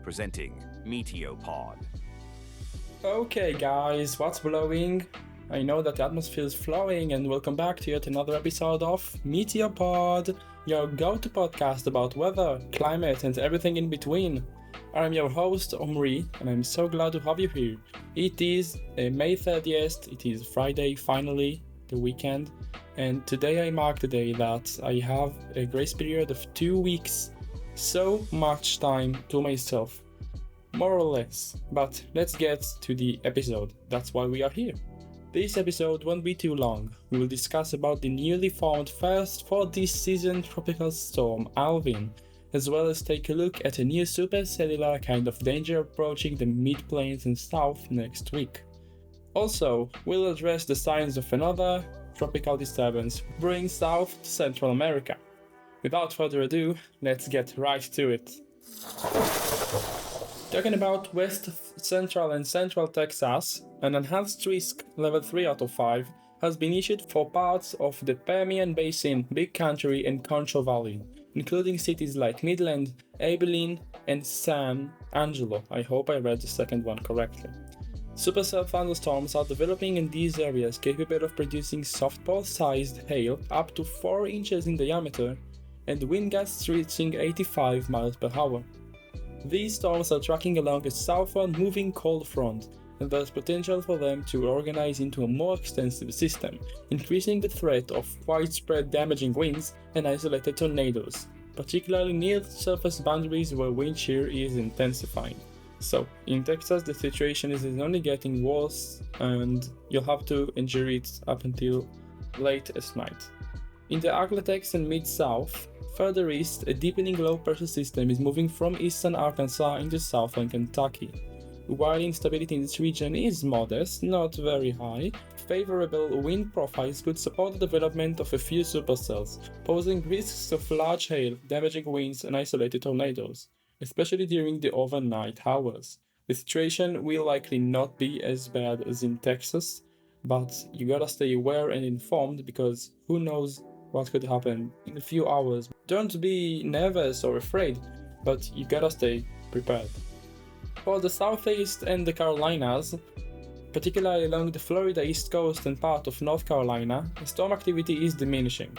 presenting Meteopod. Okay guys, what's blowing? I know that the atmosphere is flowing, and welcome back to yet another episode of Meteopod, your go-to podcast about weather, climate and everything in between. I'm your host Omri, and I'm so glad to have you here. It is May 30th, it is Friday, finally, the weekend, and today I mark the day that I have a grace period of 2 weeks. So much time to myself. More or less, but let's get to the episode. That's why we are here. This episode won't be too long. We will discuss about the newly formed first for this season Tropical Storm Alvin, as well as take a look at a new supercellular kind of danger approaching the mid-plains and south next week. Also, we'll address the signs of another tropical disturbance brewing south to Central America. Without further ado, let's get right to it. Talking about West Central and Central Texas, an enhanced risk level 3 out of 5 has been issued for parts of the Permian Basin, Big Country and Concho Valley, including cities like Midland, Abilene, and San Angelo. I hope I read the second one correctly. Supercell thunderstorms are developing in these areas, capable of producing softball-sized hail up to 4 inches in diameter and wind gusts reaching 85 miles per hour. These storms are tracking along a southward moving cold front, and there's potential for them to organize into a more extensive system, increasing the threat of widespread damaging winds and isolated tornadoes, particularly near the surface boundaries where wind shear is intensifying. So, in Texas the situation is only getting worse, and you'll have to endure it up until late at night. In the Basin and Mid-South, further east, a deepening low-pressure system is moving from eastern Arkansas into southern Kentucky. While instability in this region is modest, not very high, favorable wind profiles could support the development of a few supercells, posing risks of large hail, damaging winds, and isolated tornadoes, especially during the overnight hours. The situation will likely not be as bad as in Texas, but you gotta stay aware and informed because who knows what could happen in a few hours. Don't be nervous or afraid, but you gotta stay prepared. For the southeast and the Carolinas, particularly along the Florida east coast and part of North Carolina, storm activity is diminishing.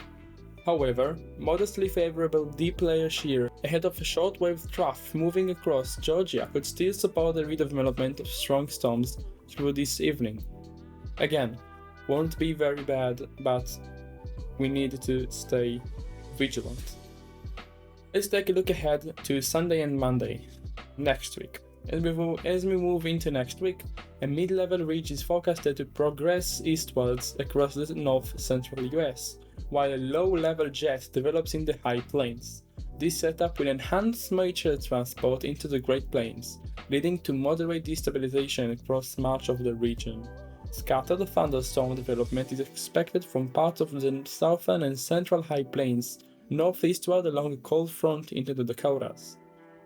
However, modestly favorable deep layer shear ahead of a shortwave trough moving across Georgia could still support the redevelopment of strong storms through this evening. Again, won't be very bad, but we need to stay vigilant. Let's take a look ahead to Sunday and Monday next week. As we move into next week, a mid-level ridge is forecasted to progress eastwards across the north-central US, while a low-level jet develops in the high plains. This setup will enhance moisture transport into the Great Plains, leading to moderate destabilization across much of the region. Scattered thunderstorm development is expected from parts of the southern and central high plains, northeastward along a cold front into the Dakotas.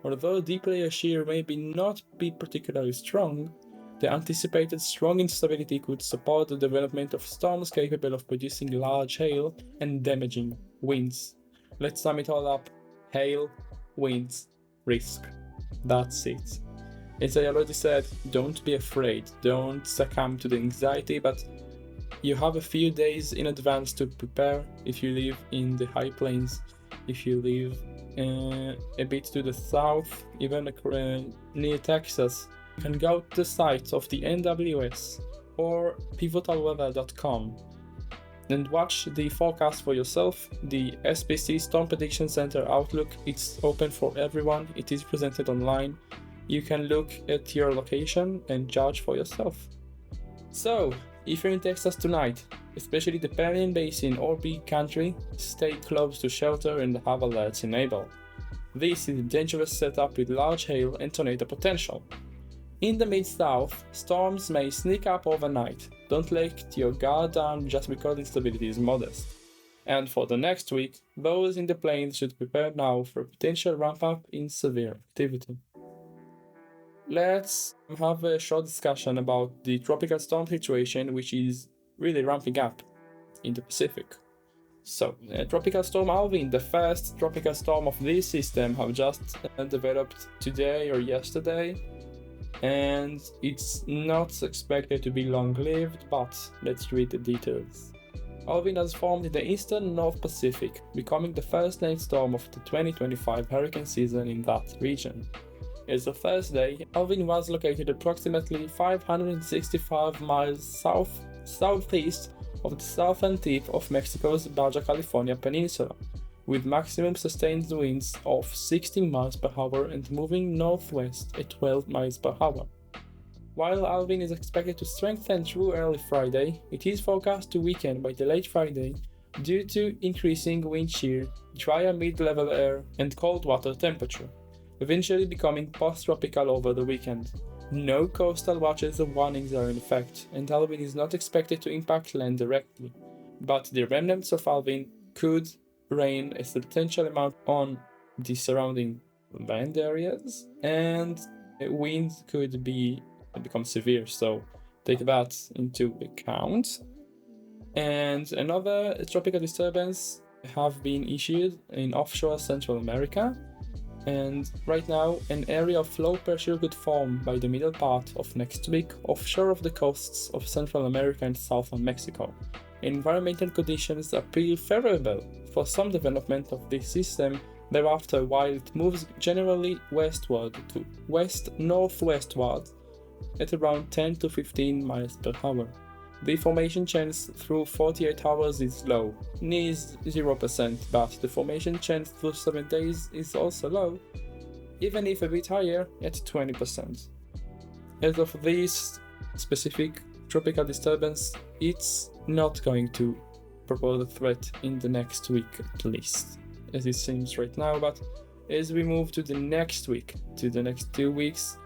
Although deep layer shear may not be particularly strong, the anticipated strong instability could support the development of storms capable of producing large hail and damaging winds. Let's sum it all up: hail, winds, risk. That's it. As I already said, don't be afraid, don't succumb to the anxiety, but you have a few days in advance to prepare if you live in the high plains, if you live a bit to the south, even near Texas. You can go to the sites of the NWS or pivotalweather.com and watch the forecast for yourself. The SPC Storm Prediction Center Outlook, it's open for everyone, it is presented online. You can look at your location and judge for yourself. So, if you're in Texas tonight, especially the Permian Basin or Big Country, stay close to shelter and have alerts enabled. This is a dangerous setup with large hail and tornado potential. In the Mid-South, storms may sneak up overnight. Don't let your guard down just because instability is modest. And for the next week, those in the plains should prepare now for a potential ramp-up in severe activity. Let's have a short discussion about the tropical storm situation, which is really ramping up in the Pacific. So, Tropical Storm Alvin, the first tropical storm of this system, have just developed today or yesterday, and it's not expected to be long-lived, but let's read the details. Alvin has formed in the eastern North Pacific, becoming the first named storm of the 2025 hurricane season in that region. As of Thursday, Alvin was located approximately 565 miles southeast of the southern tip of Mexico's Baja California Peninsula, with maximum sustained winds of 60 miles per hour and moving northwest at 12 miles per hour. While Alvin is expected to strengthen through early Friday, it is forecast to weaken by the late Friday due to increasing wind shear, drier mid-level air, and cold water temperature, eventually becoming post-tropical over the weekend. No coastal watches or warnings are in effect, and Alvin is not expected to impact land directly, but the remnants of Alvin could rain a substantial amount on the surrounding land areas, and winds could become severe, so take that into account. And another tropical disturbance have been issued in offshore Central America, and right now an area of low pressure could form by the middle part of next week offshore of the coasts of Central America and southern Mexico. Environmental conditions appear favorable for some development of this system thereafter, while it moves generally westward to west-northwestward at around 10 to 15 miles per hour. The formation chance through 48 hours is low, nears 0%, but the formation chance through 7 days is also low, even if a bit higher at 20%. As of this specific tropical disturbance, it's not going to propose a threat in the next week at least, as it seems right now, but as we move to the next week, to the next 2 weeks,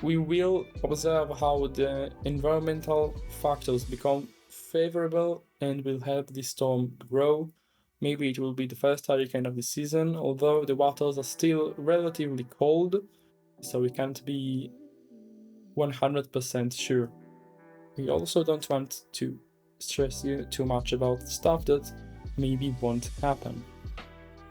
we will observe how the environmental factors become favorable and will help the storm grow. Maybe it will be the first hurricane of the season, although the waters are still relatively cold, so we can't be 100% sure. We also don't want to stress you too much about stuff that maybe won't happen.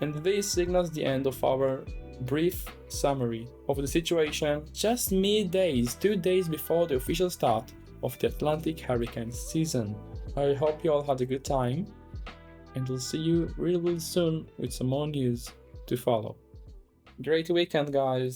And this signals the end of our brief summary of the situation just mere days, 2 days before the official start of the Atlantic hurricane season. I hope you all had a good time, and we'll see you real soon with some more news to follow. Great weekend, guys!